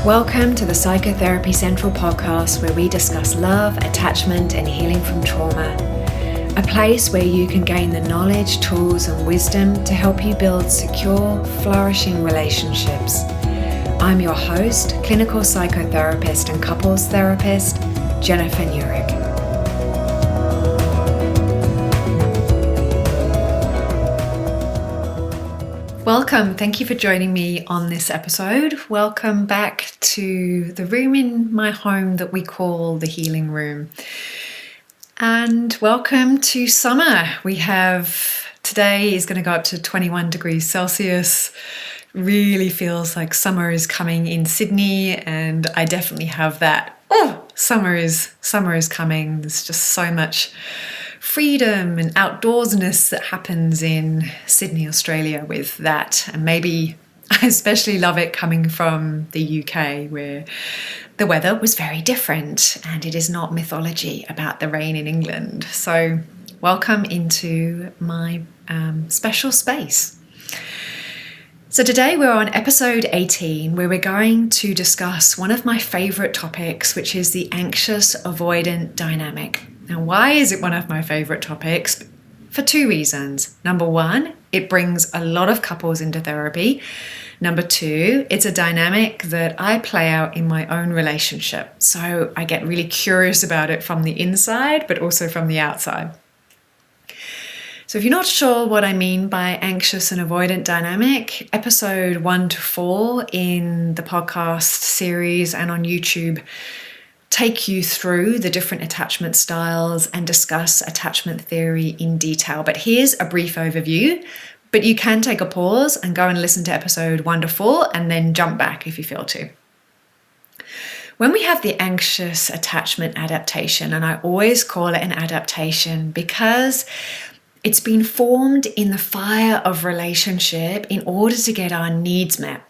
Welcome to the Psychotherapy Central podcast, where we discuss love, attachment, and healing from trauma. A place where you can gain the knowledge, tools, and wisdom to help you build secure, flourishing relationships. I'm your host, clinical psychotherapist and couples therapist, Jennifer Nurick. Welcome. Thank you for joining me on this episode. Welcome back to the room in my home that we call the healing room. And welcome to summer. Today is going to go up to 21 degrees Celsius. Really feels like summer is coming in Sydney, and I definitely have that. Oh, summer is coming. There's just so much freedom and outdoorsness that happens in Sydney, Australia with that. And maybe I especially love it coming from the UK, where the weather was very different and it is not mythology about the rain in England. So welcome into my special space. So today we're on episode 18, where we're going to discuss one of my favorite topics, which is the anxious-avoidant dynamic. Now, why is it one of my favorite topics? For two reasons. Number one, it brings a lot of couples into therapy. Number two, it's a dynamic that I play out in my own relationship. So I get really curious about it from the inside, but also from the outside. So if you're not sure what I mean by anxious and avoidant dynamic, episode 1 to 4 in the podcast series and on YouTube take you through the different attachment styles and discuss attachment theory in detail. But here's a brief overview, but you can take a pause and go and listen to episode 1 to 4 and then jump back if you feel to. When we have the anxious attachment adaptation, and I always call it an adaptation because it's been formed in the fire of relationship in order to get our needs met.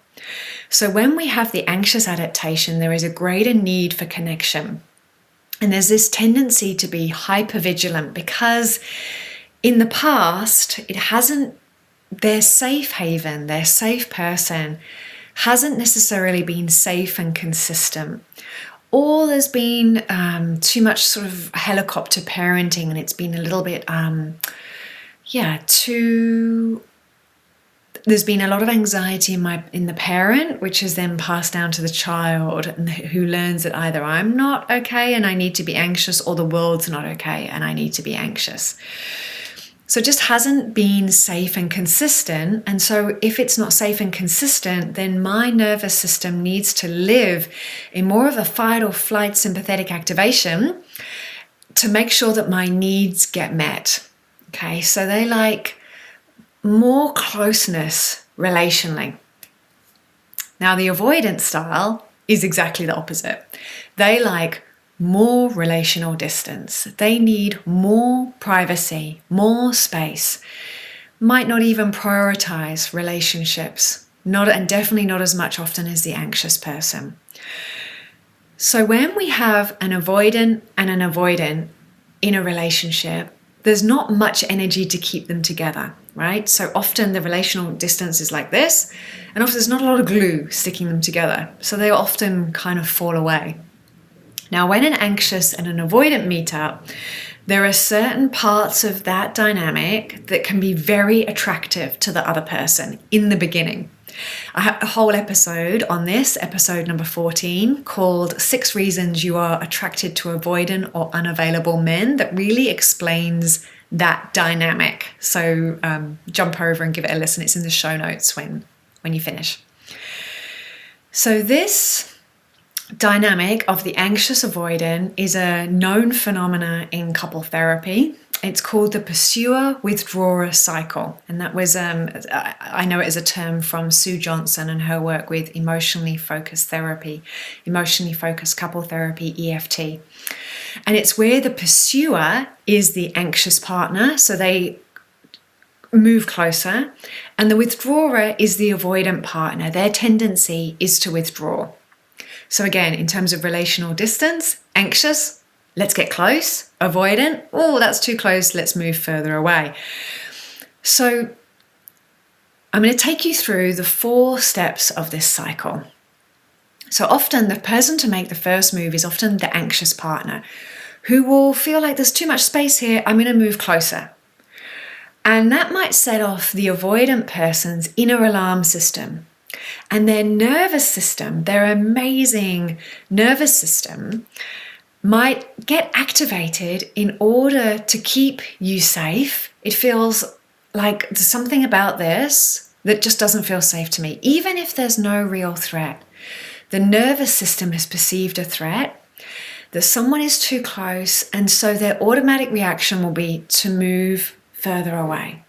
So when we have the anxious adaptation, there is a greater need for connection. And there's this tendency to be hypervigilant because in the past, their safe haven, their safe person hasn't necessarily been safe and consistent. Or there's been too much sort of helicopter parenting, and it's been a little bit, there's been a lot of anxiety in the parent, which is then passed down to the child, who learns that either I'm not okay and I need to be anxious, or the world's not okay and I need to be anxious. So it just hasn't been safe and consistent. And so if it's not safe and consistent, then my nervous system needs to live in more of a fight or flight sympathetic activation to make sure that my needs get met. Okay, so they like more closeness relationally. Now, the avoidant style is exactly the opposite. They like more relational distance. They need more privacy, more space. Might not even prioritize relationships, and definitely not as much often as the anxious person. So when we have an avoidant and an avoidant in a relationship, there's not much energy to keep them together, right? So often the relational distance is like this, and often there's not a lot of glue sticking them together. So they often kind of fall away. Now, when an anxious and an avoidant meet up, there are certain parts of that dynamic that can be very attractive to the other person in the beginning. I have a whole episode on this, episode number 14, called 6 Reasons You Are Attracted to Avoidant or Unavailable Men, that really explains that dynamic. So jump over and give it a listen. It's in the show notes when you finish. So this dynamic of the anxious avoidant is a known phenomena in couple therapy. It's called the pursuer-withdrawer cycle. And that was, I know it as a term from Sue Johnson and her work with emotionally focused therapy, emotionally focused couple therapy, EFT. And it's where the pursuer is the anxious partner, so they move closer, and the withdrawer is the avoidant partner. Their tendency is to withdraw. So again, in terms of relational distance, anxious, let's get close. Avoidant, oh, that's too close, let's move further away. So I'm going to take you through the 4 steps of this cycle. So often the person to make the first move is often the anxious partner, who will feel like there's too much space here, I'm going to move closer. And that might set off the avoidant person's inner alarm system. And their nervous system, their amazing nervous system, might get activated in order to keep you safe. It feels like there's something about this that just doesn't feel safe to me, even if there's no real threat. The nervous system has perceived a threat, that someone is too close, and so their automatic reaction will be to move further away.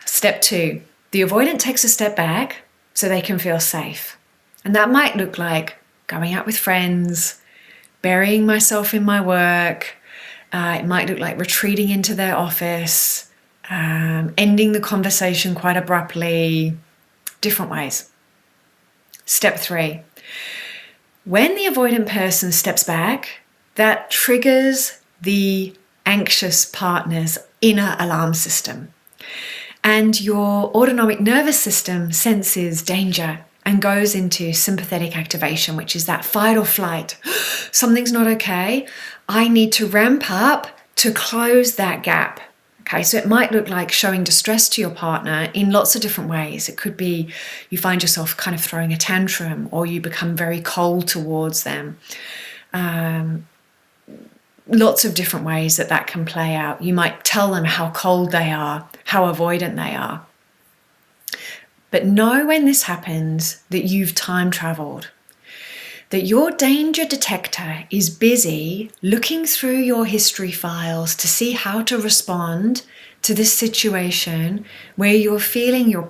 Step 2, the avoidant takes a step back so they can feel safe. And that might look like going out with friends, burying myself in my work. It might look like retreating into their office, ending the conversation quite abruptly, different ways. Step 3, when the avoidant person steps back, that triggers the anxious partner's inner alarm system. And your autonomic nervous system senses danger and goes into sympathetic activation, which is that fight or flight. Something's not okay. I need to ramp up to close that gap. Okay, so it might look like showing distress to your partner in lots of different ways. It could be you find yourself kind of throwing a tantrum, or you become very cold towards them. Lots of different ways that can play out. You might tell them how cold they are, how avoidant they are. But know when this happens that you've time traveled, that your danger detector is busy looking through your history files to see how to respond to this situation where you're feeling your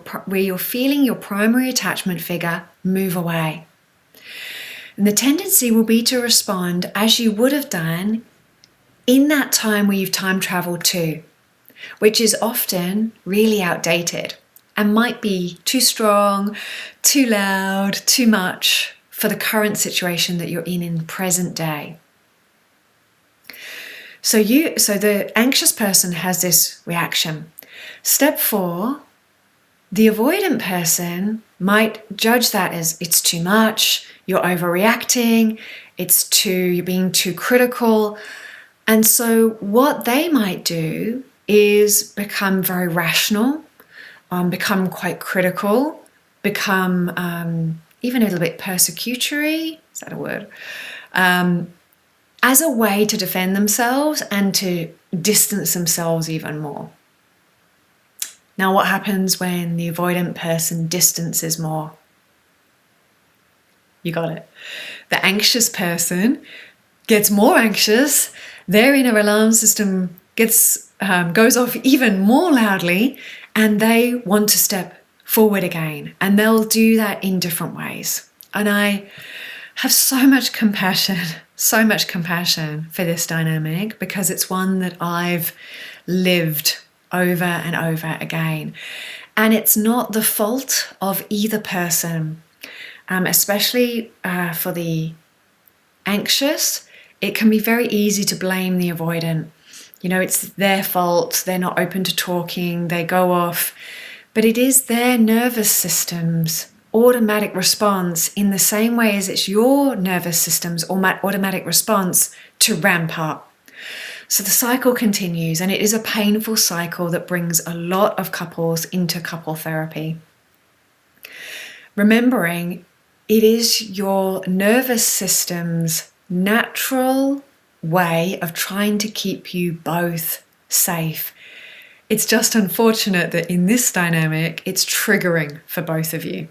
primary attachment figure move away. And the tendency will be to respond as you would have done in that time where you've time traveled to, which is often really outdated and might be too strong, too loud, too much for the current situation that you're in present day. So the anxious person has this reaction. Step 4, the avoidant person might judge that as it's too much, you're overreacting, you're being too critical. And so what they might do is become very rational, become quite critical, become even a little bit persecutory, is that a word? As a way to defend themselves and to distance themselves even more. Now, what happens when the avoidant person distances more? You got it. The anxious person gets more anxious, their inner alarm system goes off even more loudly, and they want to step forward again. And they'll do that in different ways. And I have so much compassion for this dynamic, because it's one that I've lived over and over again. And it's not the fault of either person, especially for the anxious. It can be very easy to blame the avoidant. It's their fault, they're not open to talking, they go off. But it is their nervous system's automatic response, in the same way as it's your nervous system's automatic response to ramp up. So the cycle continues, and it is a painful cycle that brings a lot of couples into couple therapy. Remembering it is your nervous system's natural way of trying to keep you both safe. It's just unfortunate that in this dynamic, it's triggering for both of you.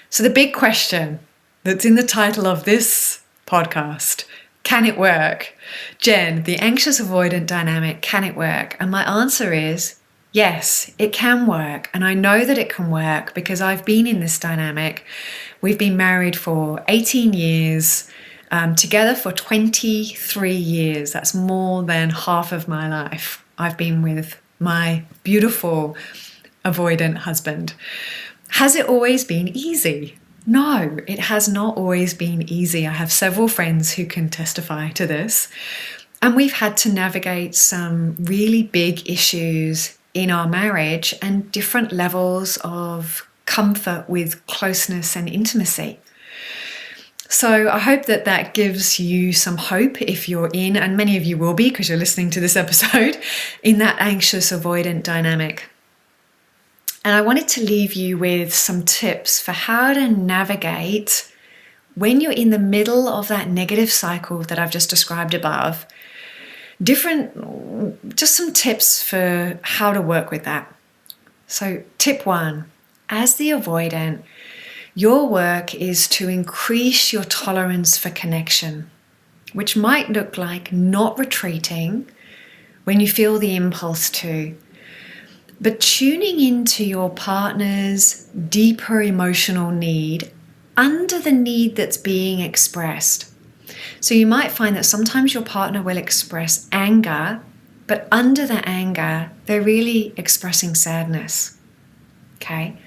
So the big question that's in the title of this podcast, can it work? Jen, the anxious-avoidant dynamic, can it work? And my answer is yes, it can work. And I know that it can work because I've been in this dynamic. We've been married for 18 years, together for 23 years. That's more than half of my life. I've been with my beautiful avoidant husband. Has it always been easy? No, it has not always been easy. I have several friends who can testify to this. And we've had to navigate some really big issues in our marriage and different levels of comfort with closeness and intimacy. So I hope that that gives you some hope if you're in, and many of you will be because you're listening to this episode, in that anxious-avoidant dynamic. And I wanted to leave you with some tips for how to navigate when you're in the middle of that negative cycle that I've just described above. Just some tips for how to work with that. So tip 1, as the avoidant, your work is to increase your tolerance for connection, which might look like not retreating when you feel the impulse to, but tuning into your partner's deeper emotional need under the need that's being expressed. So you might find that sometimes your partner will express anger, but under the anger, they're really expressing sadness. Okay?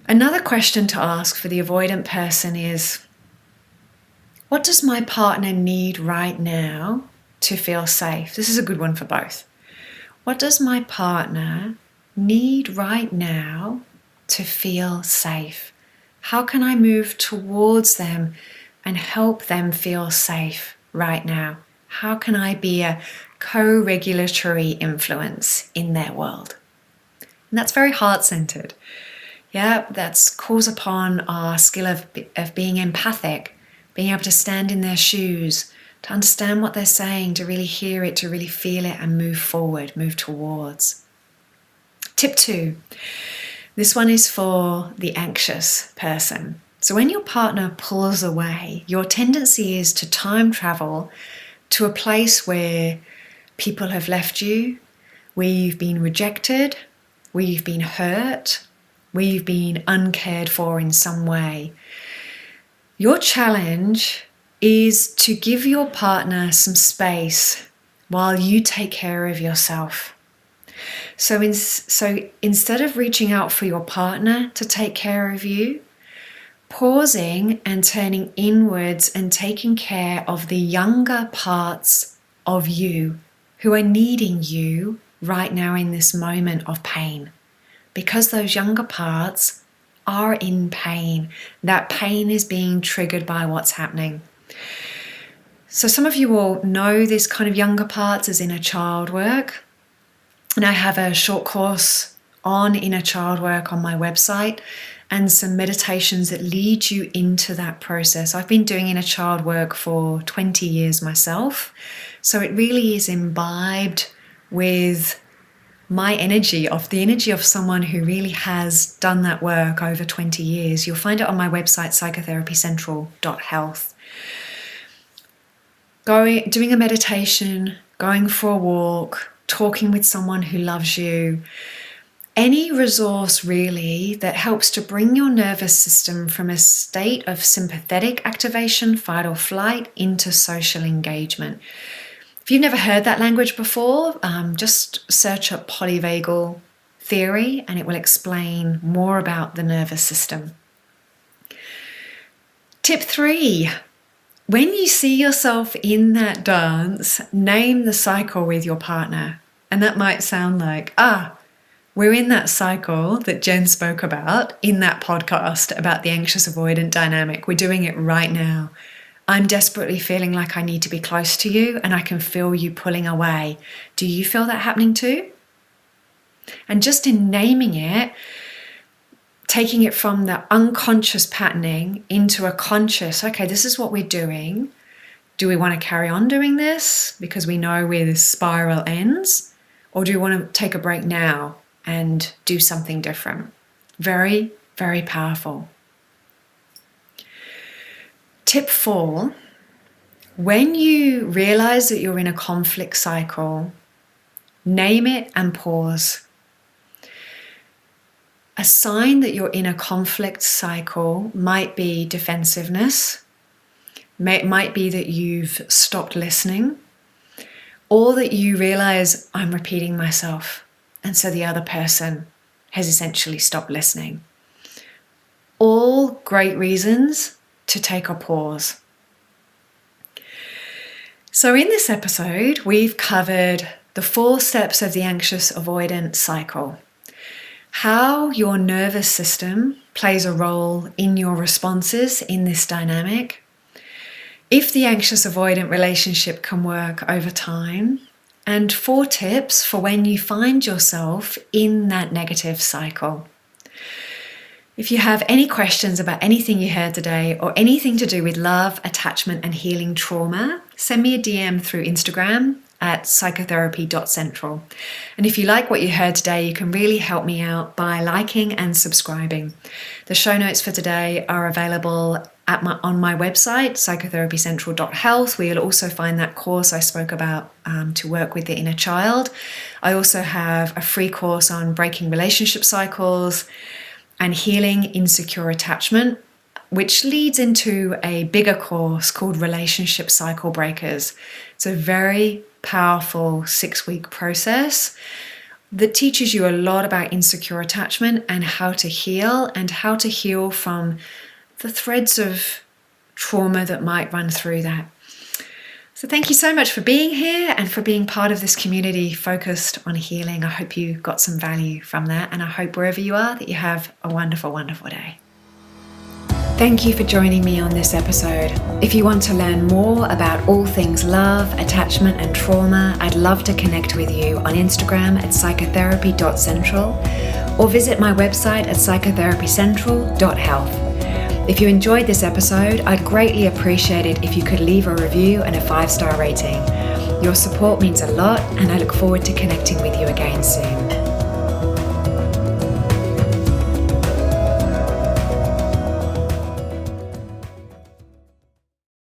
Another question to ask for the avoidant person is, what does my partner need right now to feel safe? This is a good one for both. What does my partner need right now to feel safe? How can I move towards them and help them feel safe right now? How can I be a co-regulatory influence in their world? And that's very heart-centered. Yeah, that calls upon our skill of being empathic, being able to stand in their shoes, to understand what they're saying, to really hear it, to really feel it and move forward, move towards. Tip 2. This one is for the anxious person. So when your partner pulls away, your tendency is to time travel to a place where people have left you, where you've been rejected, where you've been hurt, where you've been uncared for in some way. Your challenge is to give your partner some space while you take care of yourself. So instead of reaching out for your partner to take care of you, pausing and turning inwards and taking care of the younger parts of you who are needing you right now in this moment of pain. Because those younger parts are in pain. That pain is being triggered by what's happening. So some of you will know this kind of younger parts as inner child work. And I have a short course on inner child work on my website and some meditations that lead you into that process. I've been doing inner child work for 20 years myself. So it really is imbibed with my energy, of the energy of someone who really has done that work over 20 years. You'll find it on my website, psychotherapycentral.health. Doing a meditation, going for a walk, talking with someone who loves you, any resource really that helps to bring your nervous system from a state of sympathetic activation, fight or flight, into social engagement. If you've never heard that language before, just search up polyvagal theory and it will explain more about the nervous system. Tip 3, when you see yourself in that dance, name the cycle with your partner. And that might sound like, we're in that cycle that Jen spoke about in that podcast about the anxious-avoidant dynamic. We're doing it right now. I'm desperately feeling like I need to be close to you and I can feel you pulling away. Do you feel that happening too? And just in naming it, taking it from the unconscious patterning into a conscious, okay, this is what we're doing. Do we want to carry on doing this because we know where this spiral ends? Or do we want to take a break now and do something different? Very, very powerful. Tip 4, when you realize that you're in a conflict cycle, name it and pause. A sign that you're in a conflict cycle might be defensiveness, might be that you've stopped listening, or that you realize I'm repeating myself, and so the other person has essentially stopped listening. All great reasons to take a pause. So in this episode, we've covered the 4 steps of the anxious-avoidant cycle. how your nervous system plays a role in your responses in this dynamic, if the anxious-avoidant relationship can work over time, and 4 tips for when you find yourself in that negative cycle. If you have any questions about anything you heard today or anything to do with love, attachment, and healing trauma, send me a DM through Instagram at psychotherapy.central. And if you like what you heard today, you can really help me out by liking and subscribing. The show notes for today are available on my website, psychotherapycentral.health, where you'll also find that course I spoke about to work with the inner child. I also have a free course on breaking relationship cycles and healing insecure attachment, which leads into a bigger course called Relationship Cycle Breakers. It's a very powerful 6-week process that teaches you a lot about insecure attachment and how to heal from the threads of trauma that might run through that. So thank you so much for being here and for being part of this community focused on healing. I hope you got some value from that, and I hope wherever you are that you have a wonderful, wonderful day. Thank you for joining me on this episode. If you want to learn more about all things love, attachment, and trauma, I'd love to connect with you on Instagram at psychotherapy.central or visit my website at psychotherapycentral.health. If you enjoyed this episode, I'd greatly appreciate it if you could leave a review and a 5-star rating. Your support means a lot, and I look forward to connecting with you again soon.